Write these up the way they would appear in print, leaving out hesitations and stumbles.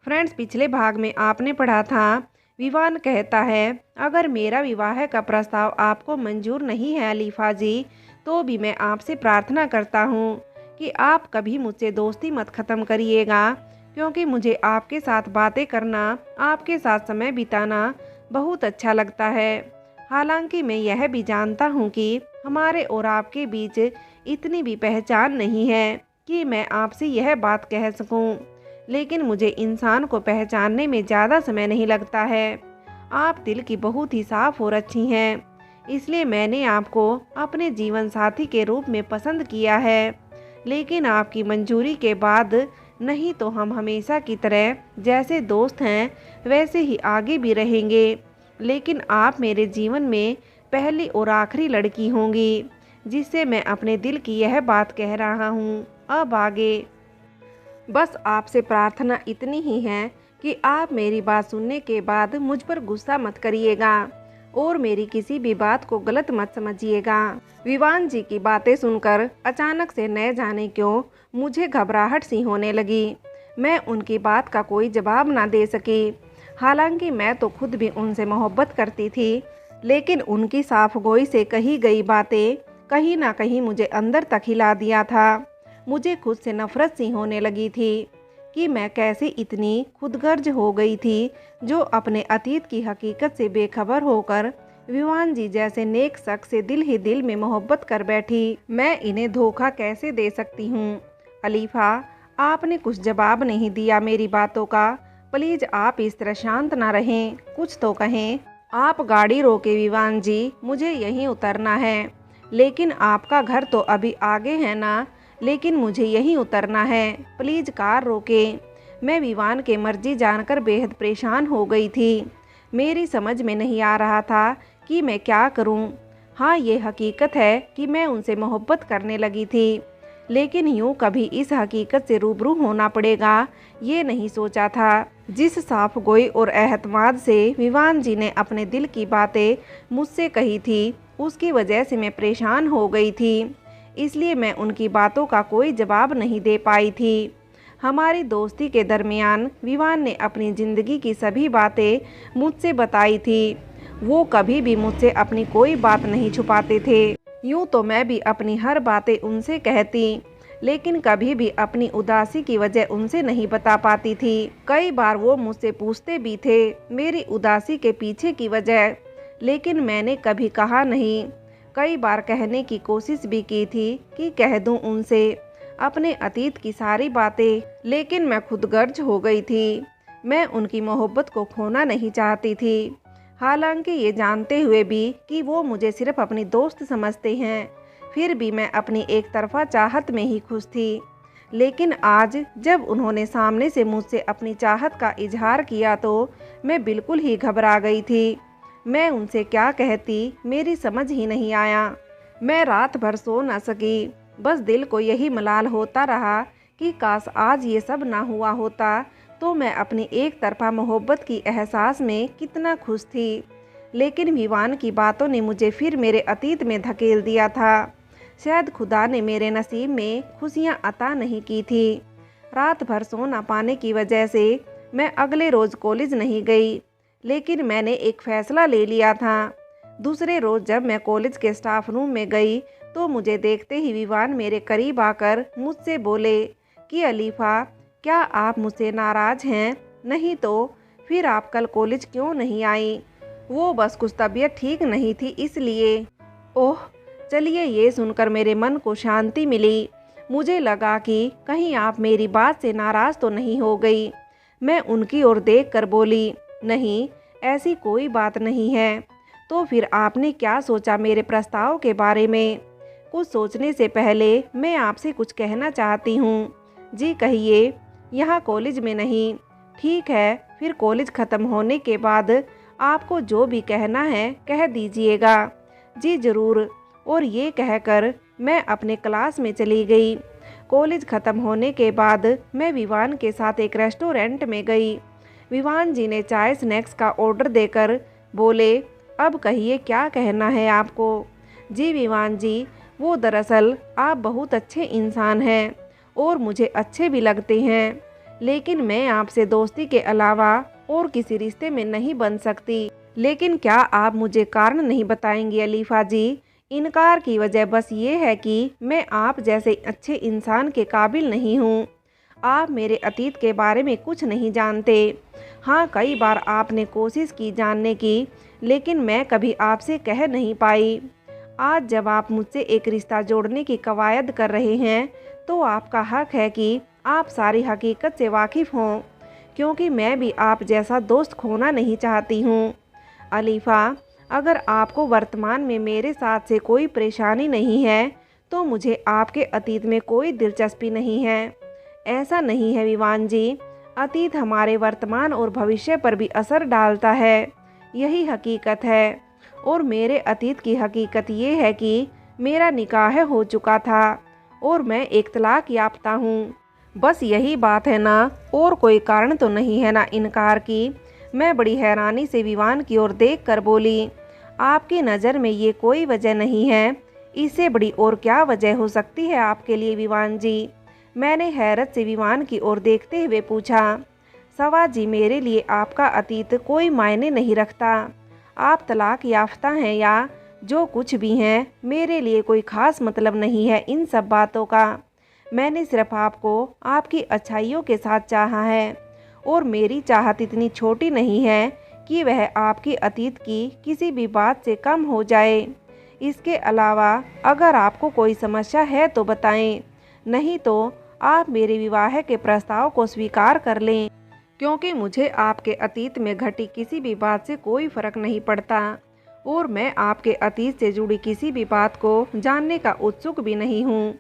Friends, पिछले भाग में आपने पढ़ा था, विवान कहता है, अगर मेरा विवाह का प्रस्ताव आपको मंजूर नहीं है अलीफा जी, तो भी मैं आपसे प्रार्थना करता हूँ कि आप कभी मुझसे दोस्ती मत ख़त्म करिएगा, क्योंकि मुझे आपके साथ बातें करना, आपके साथ समय बिताना बहुत अच्छा लगता है। हालांकि मैं यह भी जानता हूँ कि हमारे और आपके बीच इतनी भी पहचान नहीं है कि मैं आपसे यह बात कह सकूँ, लेकिन मुझे इंसान को पहचानने में ज़्यादा समय नहीं लगता है। आप दिल की बहुत ही साफ और अच्छी हैं, इसलिए मैंने आपको अपने जीवन साथी के रूप में पसंद किया है। लेकिन आपकी मंजूरी के बाद नहीं तो हम हमेशा की तरह जैसे दोस्त हैं वैसे ही आगे भी रहेंगे। लेकिन आप मेरे जीवन में पहली और आखिरी लड़की होंगी जिससे मैं अपने दिल की यह बात कह रहा हूँ। अब आगे बस आपसे प्रार्थना इतनी ही है कि आप मेरी बात सुनने के बाद मुझ पर गुस्सा मत करिएगा और मेरी किसी भी बात को गलत मत समझिएगा। विवान जी की बातें सुनकर अचानक से न जाने क्यों मुझे घबराहट सी होने लगी। मैं उनकी बात का कोई जवाब ना दे सकी। हालांकि मैं तो खुद भी उनसे मोहब्बत करती थी, लेकिन उनकी साफगोई से कही गई बातें कहीं ना कहीं मुझे अंदर तक हिला दिया था। मुझे खुद से नफरत सी होने लगी थी कि मैं कैसे इतनी खुदगर्ज हो गई थी, जो अपने अतीत की हकीकत से बेखबर होकर विवान जी जैसे नेक शख्स से दिल ही दिल में मोहब्बत कर बैठी। मैं इन्हें धोखा कैसे दे सकती हूँ? अलीफा, आपने कुछ जवाब नहीं दिया मेरी बातों का। प्लीज आप इस तरह शांत ना रहें, कुछ तो कहें। आप गाड़ी रोके विवान जी, मुझे यहीं उतरना है। लेकिन आपका घर तो अभी आगे है ना? लेकिन मुझे यहीं उतरना है, प्लीज़ कार रोकें। मैं विवान के मर्जी जानकर बेहद परेशान हो गई थी। मेरी समझ में नहीं आ रहा था कि मैं क्या करूं। हाँ, ये हकीकत है कि मैं उनसे मोहब्बत करने लगी थी, लेकिन यूं कभी इस हकीकत से रूबरू होना पड़ेगा ये नहीं सोचा था। जिस साफगोई और एहतमाद से विवान जी ने अपने दिल की बातें मुझसे कही थी, उसकी वजह से मैं परेशान हो गई थी, इसलिए मैं उनकी बातों का कोई जवाब नहीं दे पाई थी। हमारी दोस्ती के दरमियान विवान ने अपनी ज़िंदगी की सभी बातें मुझसे बताई थी। वो कभी भी मुझसे अपनी कोई बात नहीं छुपाते थे। यूँ तो मैं भी अपनी हर बातें उनसे कहती, लेकिन कभी भी अपनी उदासी की वजह उनसे नहीं बता पाती थी। कई बार वो मुझसे पूछते भी थे मेरी उदासी के पीछे की वजह, लेकिन मैंने कभी कहा नहीं। कई बार कहने की कोशिश भी की थी कि कह दूं उनसे अपने अतीत की सारी बातें, लेकिन मैं खुदगर्ज हो गई थी। मैं उनकी मोहब्बत को खोना नहीं चाहती थी, हालांकि ये जानते हुए भी कि वो मुझे सिर्फ अपनी दोस्त समझते हैं। फिर भी मैं अपनी एक तरफा चाहत में ही खुश थी। लेकिन आज जब उन्होंने सामने से मुझसे अपनी चाहत का इजहार किया तो मैं बिल्कुल ही घबरा गई थी। मैं उनसे क्या कहती मेरी समझ ही नहीं आया। मैं रात भर सो न सकी। बस दिल को यही मलाल होता रहा कि काश आज ये सब ना हुआ होता तो मैं अपनी एक तरफा मोहब्बत की एहसास में कितना खुश थी। लेकिन विवान की बातों ने मुझे फिर मेरे अतीत में धकेल दिया था। शायद खुदा ने मेरे नसीब में खुशियाँ अता नहीं की थी। रात भर सो न पाने की वजह से मैं अगले रोज़ कॉलेज नहीं गई, लेकिन मैंने एक फ़ैसला ले लिया था। दूसरे रोज़ जब मैं कॉलेज के स्टाफ रूम में गई तो मुझे देखते ही विवान मेरे करीब आकर मुझसे बोले कि अलीफा, क्या आप मुझसे नाराज़ हैं? नहीं तो फिर आप कल कॉलेज क्यों नहीं आई? वो बस कुछ तबीयत ठीक नहीं थी इसलिए। ओह, चलिए, ये सुनकर मेरे मन को शांति मिली। मुझे लगा कि कहीं आप मेरी बात से नाराज़ तो नहीं हो गई। मैं उनकी ओर देखकर बोली, नहीं, ऐसी कोई बात नहीं है। तो फिर आपने क्या सोचा मेरे प्रस्ताव के बारे में? कुछ सोचने से पहले मैं आपसे कुछ कहना चाहती हूँ। जी कहिए। यहाँ कॉलेज में नहीं। ठीक है, फिर कॉलेज ख़त्म होने के बाद आपको जो भी कहना है कह दीजिएगा। जी ज़रूर। और ये कहकर मैं अपने क्लास में चली गई। कॉलेज ख़त्म होने के बाद मैं विवान के साथ एक रेस्टोरेंट में गई। विवान जी ने चाय स्नैक्स का ऑर्डर देकर बोले, अब कहिए क्या कहना है आपको? जी विवान जी, वो दरअसल आप बहुत अच्छे इंसान हैं और मुझे अच्छे भी लगते हैं। लेकिन मैं आपसे दोस्ती के अलावा और किसी रिश्ते में नहीं बन सकती। लेकिन क्या आप मुझे कारण नहीं बताएंगी अलीफा जी? इनकार की वजह बस ये है कि मैं आप जैसे अच्छे इंसान के काबिल नहीं हूँ। आप मेरे अतीत के बारे में कुछ नहीं जानते। हाँ, कई बार आपने कोशिश की जानने की, लेकिन मैं कभी आपसे कह नहीं पाई। आज जब आप मुझसे एक रिश्ता जोड़ने की कवायद कर रहे हैं, तो आपका हक है कि आप सारी हकीकत से वाकिफ़ हों, क्योंकि मैं भी आप जैसा दोस्त खोना नहीं चाहती हूँ। अलीफा, अगर आपको वर्तमान में मेरे साथ से कोई परेशानी नहीं है, तो मुझे आपके अतीत में कोई दिलचस्पी नहीं है। ऐसा नहीं है विवान जी, अतीत हमारे वर्तमान और भविष्य पर भी असर डालता है, यही हकीकत है। और मेरे अतीत की हकीकत ये है कि मेरा निकाह हो चुका था और मैं एक तलाक याफ्ता हूँ। बस यही बात है ना, और कोई कारण तो नहीं है ना इनकार की। मैं बड़ी हैरानी से विवान की ओर देख कर बोली, आपकी नज़र में ये कोई वजह नहीं है, इससे बड़ी और क्या वजह हो सकती है आपके लिए विवान जी? मैंने हैरत से विवान की ओर देखते हुए पूछा। सवा जी, मेरे लिए आपका अतीत कोई मायने नहीं रखता। आप तलाक याफ्ता हैं या जो कुछ भी हैं, मेरे लिए कोई ख़ास मतलब नहीं है इन सब बातों का। मैंने सिर्फ आपको आपकी अच्छाइयों के साथ चाहा है, और मेरी चाहत इतनी छोटी नहीं है कि वह आपकी अतीत की किसी भी बात से कम हो जाए। इसके अलावा अगर आपको कोई समस्या है तो बताएं, नहीं तो आप मेरे विवाह के प्रस्ताव को स्वीकार कर लें, क्योंकि मुझे आपके अतीत में घटी किसी भी बात से कोई फ़र्क नहीं पड़ता, और मैं आपके अतीत से जुड़ी किसी भी बात को जानने का उत्सुक भी नहीं हूँ,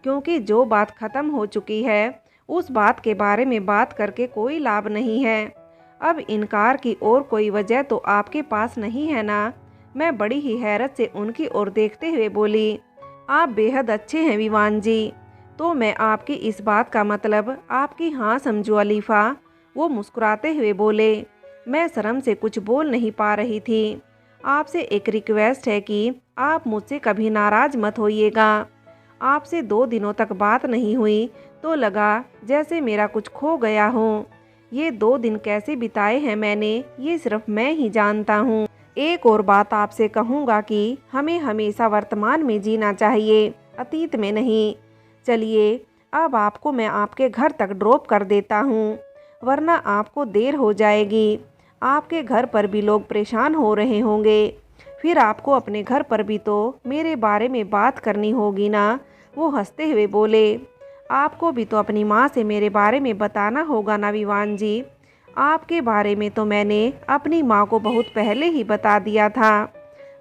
क्योंकि जो बात ख़त्म हो चुकी है उस बात के बारे में बात करके कोई लाभ नहीं है। अब इनकार की और कोई वजह तो आपके पास नहीं है ना? मैं बड़ी ही हैरत से उनकी ओर देखते हुए बोली, आप बेहद अच्छे हैं विवान जी, तो मैं आपकी इस बात का मतलब आपकी हाँ समझू अलीफा। वो मुस्कुराते हुए बोले। मैं शर्म से कुछ बोल नहीं पा रही थी। आपसे एक रिक्वेस्ट है कि आप मुझसे कभी नाराज़ मत होइएगा। आपसे 2 दिनों तक बात नहीं हुई तो लगा जैसे मेरा कुछ खो गया हो। ये 2 दिन कैसे बिताए हैं मैंने, ये सिर्फ मैं ही जानता हूँ। एक और बात आपसे कहूँगा कि हमें हमेशा वर्तमान में जीना चाहिए, अतीत में नहीं। चलिए, अब आपको मैं आपके घर तक ड्रॉप कर देता हूँ, वरना आपको देर हो जाएगी। आपके घर पर भी लोग परेशान हो रहे होंगे, फिर आपको अपने घर पर भी तो मेरे बारे में बात करनी होगी ना। वो हंसते हुए बोले, आपको भी तो अपनी माँ से मेरे बारे में बताना होगा ना विवान जी। आपके बारे में तो मैंने अपनी माँ को बहुत पहले ही बता दिया था,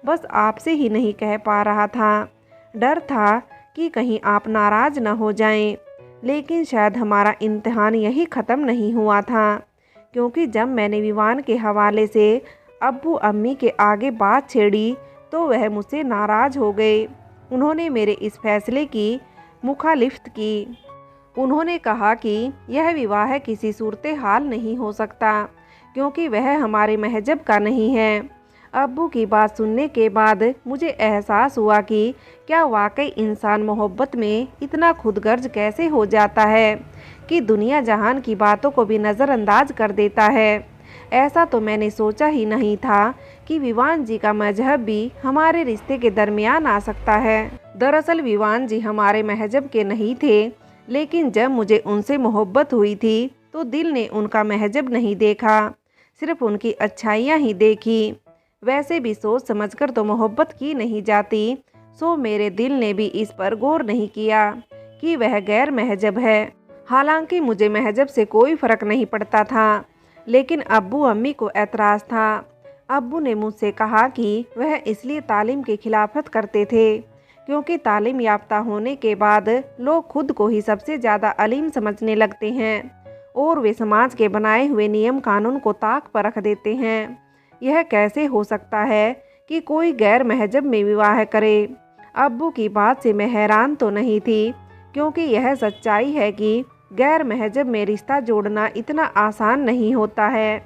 बस आपसे ही नहीं कह पा रहा था। डर था कि कहीं आप नाराज़ न हो जाएं। लेकिन शायद हमारा इम्तिहान यही ख़त्म नहीं हुआ था, क्योंकि जब मैंने विवान के हवाले से अब्बू अम्मी के आगे बात छेड़ी तो वह मुझसे नाराज़ हो गए। उन्होंने मेरे इस फैसले की मुखालिफत की। उन्होंने कहा कि यह विवाह किसी सूरत हाल नहीं हो सकता, क्योंकि वह हमारे महजब का नहीं है। अब्बू की बात सुनने के बाद मुझे एहसास हुआ कि क्या वाकई इंसान मोहब्बत में इतना खुदगर्ज कैसे हो जाता है कि दुनिया जहान की बातों को भी नज़रअंदाज कर देता है। ऐसा तो मैंने सोचा ही नहीं था कि विवान जी का मजहब भी हमारे रिश्ते के दरमियान आ सकता है। दरअसल विवान जी हमारे महजब के नहीं थे, लेकिन जब मुझे उनसे मोहब्बत हुई थी तो दिल ने उनका महजब नहीं देखा, सिर्फ उनकी अच्छाइयाँ ही देखी। वैसे भी सोच समझकर तो मोहब्बत की नहीं जाती, सो मेरे दिल ने भी इस पर गौर नहीं किया कि वह गैर महजब है। हालांकि मुझे महजब से कोई फ़र्क नहीं पड़ता था, लेकिन अब्बू अम्मी को एतराज़ था। अब्बू ने मुझसे कहा कि वह इसलिए तालीम की खिलाफत करते थे क्योंकि तालीम याफ्ता होने के बाद लोग खुद को ही सबसे ज़्यादा अलीम समझने लगते हैं और वे समाज के बनाए हुए नियम कानून को ताक पर रख देते हैं। यह कैसे हो सकता है कि कोई गैर महजब में विवाह करे? अब्बू की बात से मैं हैरान तो नहीं थी, क्योंकि यह सच्चाई है कि गैर महजब में रिश्ता जोड़ना इतना आसान नहीं होता है।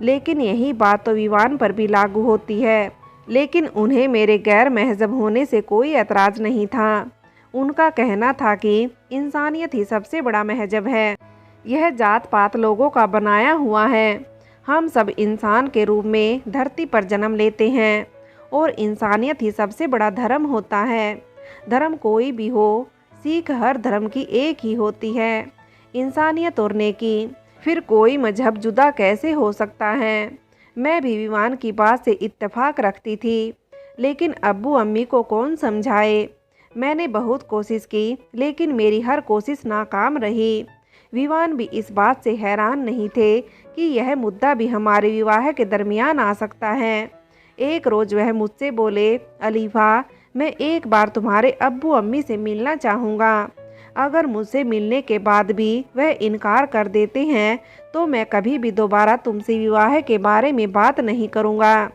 लेकिन यही बात तो विवान पर भी लागू होती है। लेकिन उन्हें मेरे गैर महजब होने से कोई एतराज़ नहीं था। उनका कहना था कि इंसानियत ही सबसे बड़ा महजब है, यह जात पात लोगों का बनाया हुआ है। हम सब इंसान के रूप में धरती पर जन्म लेते हैं और इंसानियत ही सबसे बड़ा धर्म होता है। धर्म कोई भी हो, सीख हर धर्म की एक ही होती है, इंसानियत और नेकी। फिर कोई मजहब जुदा कैसे हो सकता है। मैं भी विवान की बात से इत्तेफाक रखती थी, लेकिन अब्बू अम्मी को कौन समझाए। मैंने बहुत कोशिश की, लेकिन मेरी हर कोशिश नाकाम रही। विवान भी इस बात से हैरान नहीं थे कि यह मुद्दा भी हमारे विवाह के दरमियान आ सकता है। एक रोज़ वह मुझसे बोले, अलीफ़ा, मैं एक बार तुम्हारे अब्बू अम्मी से मिलना चाहूँगा। अगर मुझसे मिलने के बाद भी वह इनकार कर देते हैं तो मैं कभी भी दोबारा तुमसे विवाह के बारे में बात नहीं करूँगा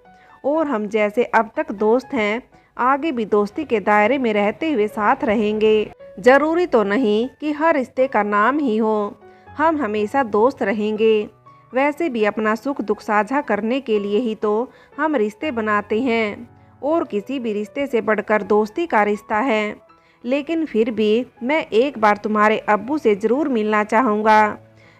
और हम जैसे अब तक दोस्त हैं आगे भी दोस्ती के दायरे में रहते हुए साथ रहेंगे। ज़रूरी तो नहीं कि हर रिश्ते का नाम ही हो, हम हमेशा दोस्त रहेंगे। वैसे भी अपना सुख दुख साझा करने के लिए ही तो हम रिश्ते बनाते हैं और किसी भी रिश्ते से बढ़कर दोस्ती का रिश्ता है। लेकिन फिर भी मैं एक बार तुम्हारे अब्बू से ज़रूर मिलना चाहूँगा।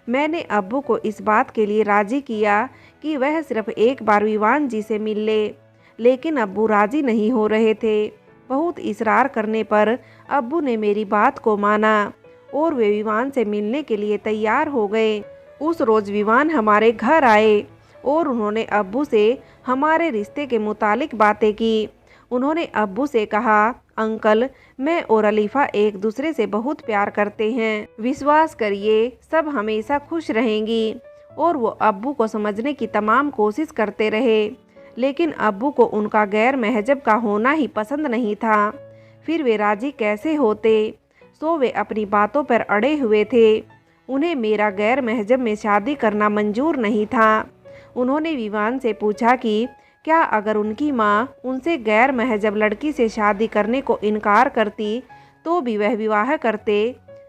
मैंने अब्बू को इस बात के लिए राज़ी किया कि वह सिर्फ एक बार विवान जी से मिल ले, लेकिन अब्बू राज़ी नहीं हो रहे थे। बहुत इसरार करने पर अब्बू ने मेरी बात को माना और वे विवान से मिलने के लिए तैयार हो गए। उस रोज़ विवान हमारे घर आए और उन्होंने अब्बू से हमारे रिश्ते के मुतालिक बातें की। उन्होंने अब्बू से कहा, अंकल, मैं और अलीफ़ा एक दूसरे से बहुत प्यार करते हैं, विश्वास करिए सब हमेशा खुश रहेंगी। और वो अब्बू को समझने की तमाम कोशिश करते रहे, लेकिन अब्बू को उनका गैर महजब का होना ही पसंद नहीं था। फिर वे राजी कैसे होते, सो वे अपनी बातों पर अड़े हुए थे। उन्हें मेरा गैर महजब में शादी करना मंजूर नहीं था। उन्होंने विवान से पूछा कि क्या अगर उनकी माँ उनसे गैर महजब लड़की से शादी करने को इनकार करती तो भी वह विवाह करते।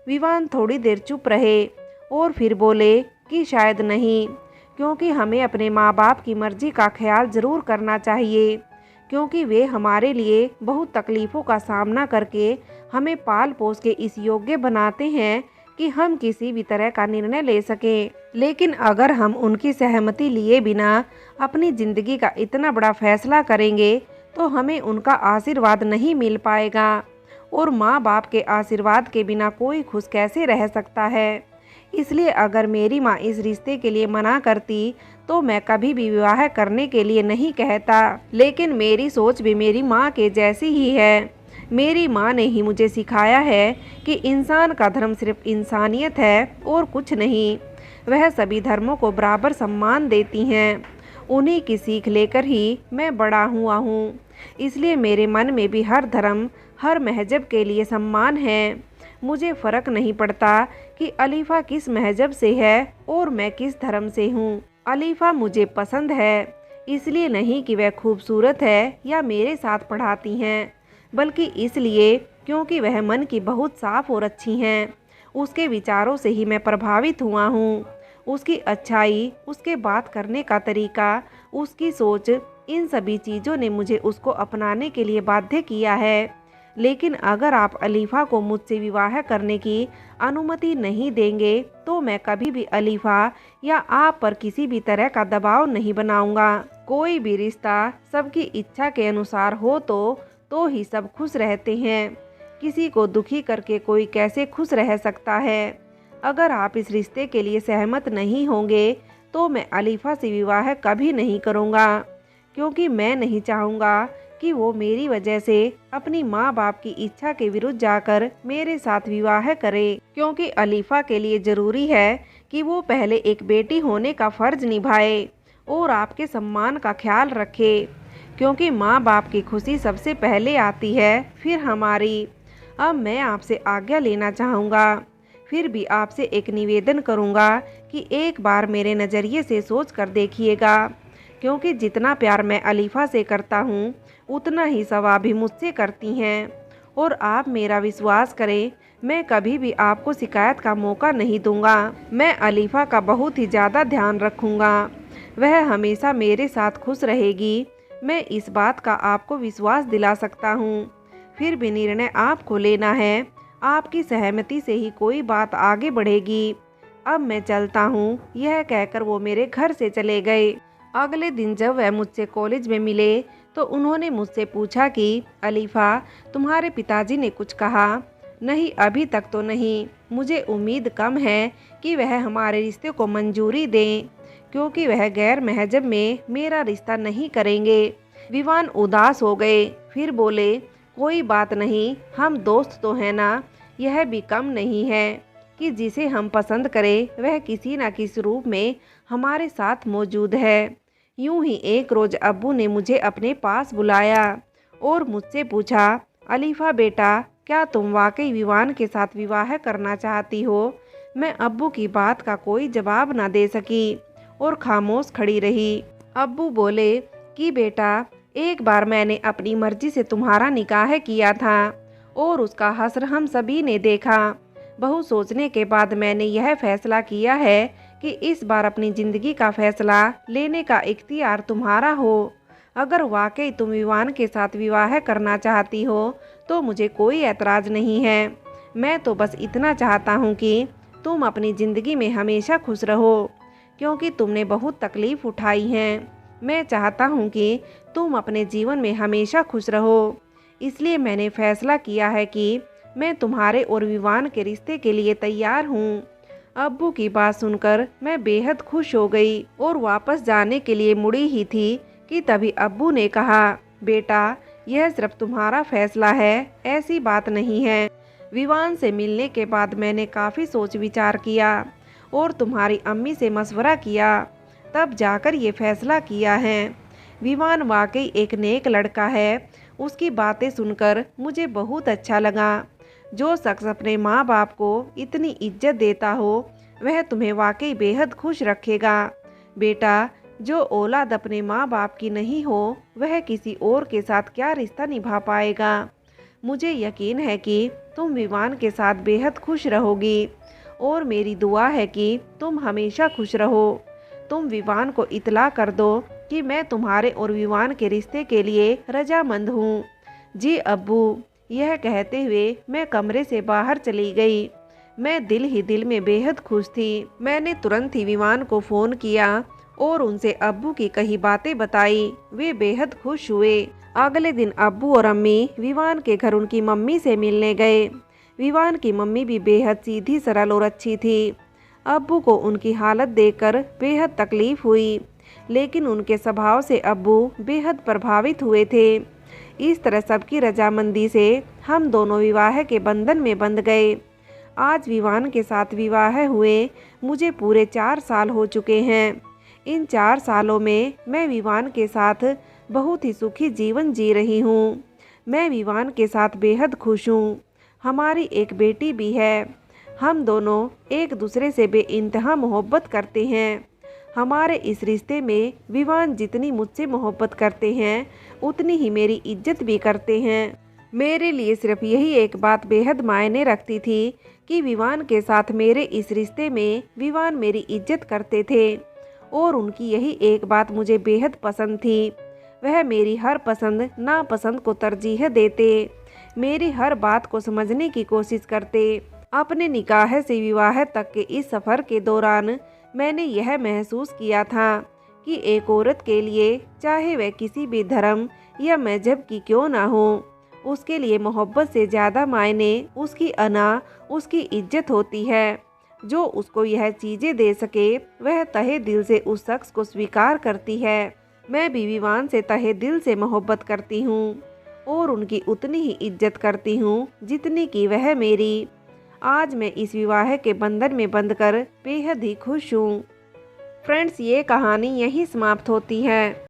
विवान थोड़ी देर चुप रहे और फिर बोले कि शायद नहीं, क्योंकि हमें अपने माँ बाप की मर्जी का ख्याल ज़रूर करना चाहिए, क्योंकि वे हमारे लिए बहुत तकलीफ़ों का सामना करके हमें पाल पोस के इस योग्य बनाते हैं कि हम किसी भी तरह का निर्णय ले सकें। लेकिन अगर हम उनकी सहमति लिए बिना अपनी ज़िंदगी का इतना बड़ा फैसला करेंगे तो हमें उनका आशीर्वाद नहीं मिल पाएगा, और माँ बाप के आशीर्वाद के बिना कोई खुश कैसे रह सकता है। इसलिए अगर मेरी माँ इस रिश्ते के लिए मना करती तो मैं कभी भी विवाह करने के लिए नहीं कहता। लेकिन मेरी सोच भी मेरी माँ के जैसी ही है। मेरी माँ ने ही मुझे सिखाया है कि इंसान का धर्म सिर्फ इंसानियत है और कुछ नहीं। वह सभी धर्मों को बराबर सम्मान देती हैं। उन्हीं की सीख लेकर ही मैं बड़ा हुआ हूँ। इसलिए मेरे मन में भी हर धर्म, हर महजब के लिए सम्मान है। मुझे फ़र्क नहीं पड़ता कि अलीफ़ा किस महजब से है और मैं किस धर्म से हूँ। अलीफ़ा मुझे पसंद है, इसलिए नहीं कि वह खूबसूरत है या मेरे साथ पढ़ाती हैं, बल्कि इसलिए क्योंकि वह मन की बहुत साफ़ और अच्छी हैं। उसके विचारों से ही मैं प्रभावित हुआ हूँ। उसकी अच्छाई, उसके बात करने का तरीका, उसकी सोच, इन सभी चीज़ों ने मुझे उसको अपनाने के लिए बाध्य किया है। लेकिन अगर आप अलीफ़ा को मुझसे विवाह करने की अनुमति नहीं देंगे तो मैं कभी भी अलीफ़ा या आप पर किसी भी तरह का दबाव नहीं बनाऊंगा। कोई भी रिश्ता सबकी इच्छा के अनुसार हो तो ही सब खुश रहते हैं। किसी को दुखी करके कोई कैसे खुश रह सकता है। अगर आप इस रिश्ते के लिए सहमत नहीं होंगे तो मैं अलीफ़ा से विवाह कभी नहीं करूँगा, क्योंकि मैं नहीं चाहूँगा कि वो मेरी वजह से अपनी माँ बाप की इच्छा के विरुद्ध जाकर मेरे साथ विवाह करे। क्योंकि अलीफ़ा के लिए ज़रूरी है कि वो पहले एक बेटी होने का फ़र्ज़ निभाए और आपके सम्मान का ख्याल रखे, क्योंकि माँ बाप की खुशी सबसे पहले आती है, फिर हमारी। अब मैं आपसे आज्ञा लेना चाहूँगा, फिर भी आपसे एक निवेदन करूँगा कि एक बार मेरे नज़रिए से सोच कर देखिएगा, क्योंकि जितना प्यार मैं अलीफ़ा से करता हूँ उतना ही सवाब भी मुझसे करती हैं। और आप मेरा विश्वास करें, मैं कभी भी आपको शिकायत का मौका नहीं दूंगा। मैं अलीफ़ा का बहुत ही ज़्यादा ध्यान रखूँगा, वह हमेशा मेरे साथ खुश रहेगी। मैं इस बात का आपको विश्वास दिला सकता हूँ। फिर भी निर्णय आपको लेना है, आपकी सहमति से ही कोई बात आगे बढ़ेगी। अब मैं चलता हूँ। यह कहकर वो मेरे घर से चले गए। अगले दिन जब वह मुझसे कॉलेज में मिले तो उन्होंने मुझसे पूछा कि अलीफ़ा, तुम्हारे पिताजी ने कुछ कहा? नहीं, अभी तक तो नहीं। मुझे उम्मीद कम है कि वह हमारे रिश्ते को मंजूरी दें, क्योंकि वह गैर महजब में मेरा रिश्ता नहीं करेंगे। विवान उदास हो गए, फिर बोले, कोई बात नहीं, हम दोस्त तो हैं ना। यह भी कम नहीं है कि जिसे हम पसंद करें वह किसी न किसी रूप में हमारे साथ मौजूद है। यूं ही एक रोज़ अब्बू ने मुझे अपने पास बुलाया और मुझसे पूछा, अलीफ़ा बेटा, क्या तुम वाकई विवान के साथ विवाह करना चाहती हो? मैं अब्बू की बात का कोई जवाब न दे सकी और खामोश खड़ी रही। अब्बू बोले कि बेटा, एक बार मैंने अपनी मर्जी से तुम्हारा निकाह किया था और उसका हश्र हम सभी ने देखा। बहुत सोचने के बाद मैंने यह फैसला किया है कि इस बार अपनी ज़िंदगी का फैसला लेने का इख्तियार तुम्हारा हो। अगर वाकई तुम विवान के साथ विवाह करना चाहती हो तो मुझे कोई ऐतराज़ नहीं है। मैं तो बस इतना चाहता हूँ कि तुम अपनी ज़िंदगी में हमेशा खुश रहो, क्योंकि तुमने बहुत तकलीफ़ उठाई है। मैं चाहता हूँ कि तुम अपने जीवन में हमेशा खुश रहो। इसलिए मैंने फैसला किया है कि मैं तुम्हारे और विवान के रिश्ते के लिए तैयार हूँ। अब्बू की बात सुनकर मैं बेहद खुश हो गई और वापस जाने के लिए मुड़ी ही थी कि तभी अब्बू ने कहा, बेटा, यह सिर्फ तुम्हारा फैसला है, ऐसी बात नहीं है। विवान से मिलने के बाद मैंने काफ़ी सोच विचार किया और तुम्हारी अम्मी से मशवरा किया, तब जाकर ये फैसला किया है। विवान वाकई एक नेक लड़का है। उसकी बातें सुनकर मुझे बहुत अच्छा लगा। जो शख्स अपने माँ बाप को इतनी इज्जत देता हो वह तुम्हें वाकई बेहद खुश रखेगा। बेटा, जो औलाद अपने माँ बाप की नहीं हो वह किसी और के साथ क्या रिश्ता निभा पाएगा। मुझे यकीन है कि तुम विवान के साथ बेहद खुश रहोगी और मेरी दुआ है कि तुम हमेशा खुश रहो। तुम विवान को इतला कर दो कि मैं तुम्हारे और विवान के रिश्ते के लिए रजामंद हूँ। जी अब्बू। यह कहते हुए मैं कमरे से बाहर चली गई। मैं दिल ही दिल में बेहद खुश थी। मैंने तुरंत ही विवान को फ़ोन किया और उनसे अब्बू की कही बातें बताई। वे बेहद खुश हुए। अगले दिन अब्बू और अम्मी विवान के घर उनकी मम्मी से मिलने गए। विवान की मम्मी भी बेहद सीधी सरल और अच्छी थी। अब्बू को उनकी हालत देखकर बेहद तकलीफ़ हुई, लेकिन उनके स्वभाव से अब्बू बेहद प्रभावित हुए थे। इस तरह सबकी रजामंदी से हम दोनों विवाह के बंधन में बंध गए। आज विवान के साथ विवाह हुए मुझे पूरे 4 साल हो चुके हैं। इन 4 सालों में मैं विवान के साथ बहुत ही सुखी जीवन जी रही हूँ। मैं विवान के साथ बेहद खुश हूँ। हमारी एक बेटी भी है। हम दोनों एक दूसरे से बेइंतहा मोहब्बत करते हैं। हमारे इस रिश्ते में विवान जितनी मुझसे मोहब्बत करते हैं उतनी ही मेरी इज्जत भी करते हैं। मेरे लिए सिर्फ यही एक बात बेहद मायने रखती थी कि विवान के साथ मेरे इस रिश्ते में विवान मेरी इज्जत करते थे और उनकी यही एक बात मुझे बेहद पसंद थी। वह मेरी हर पसंद नापसंद को तरजीह देते, मेरी हर बात को समझने की कोशिश करते। अपने निकाह से विवाह तक के इस सफ़र के दौरान मैंने यह महसूस किया था कि एक औरत के लिए, चाहे वह किसी भी धर्म या मजहब की क्यों ना हो, उसके लिए मोहब्बत से ज़्यादा मायने उसकी अना, उसकी इज्जत होती है। जो उसको यह चीज़ें दे सके वह तहे दिल से उस शख्स को स्वीकार करती है। मैं भी विवान से तहे दिल से मोहब्बत करती हूँ और उनकी उतनी ही इज्जत करती हूँ जितनी कि वह मेरी। आज मैं इस विवाह के बंधन में बंधकर बेहद ही खुश हूँ। फ्रेंड्स, ये कहानी यहीं समाप्त होती है।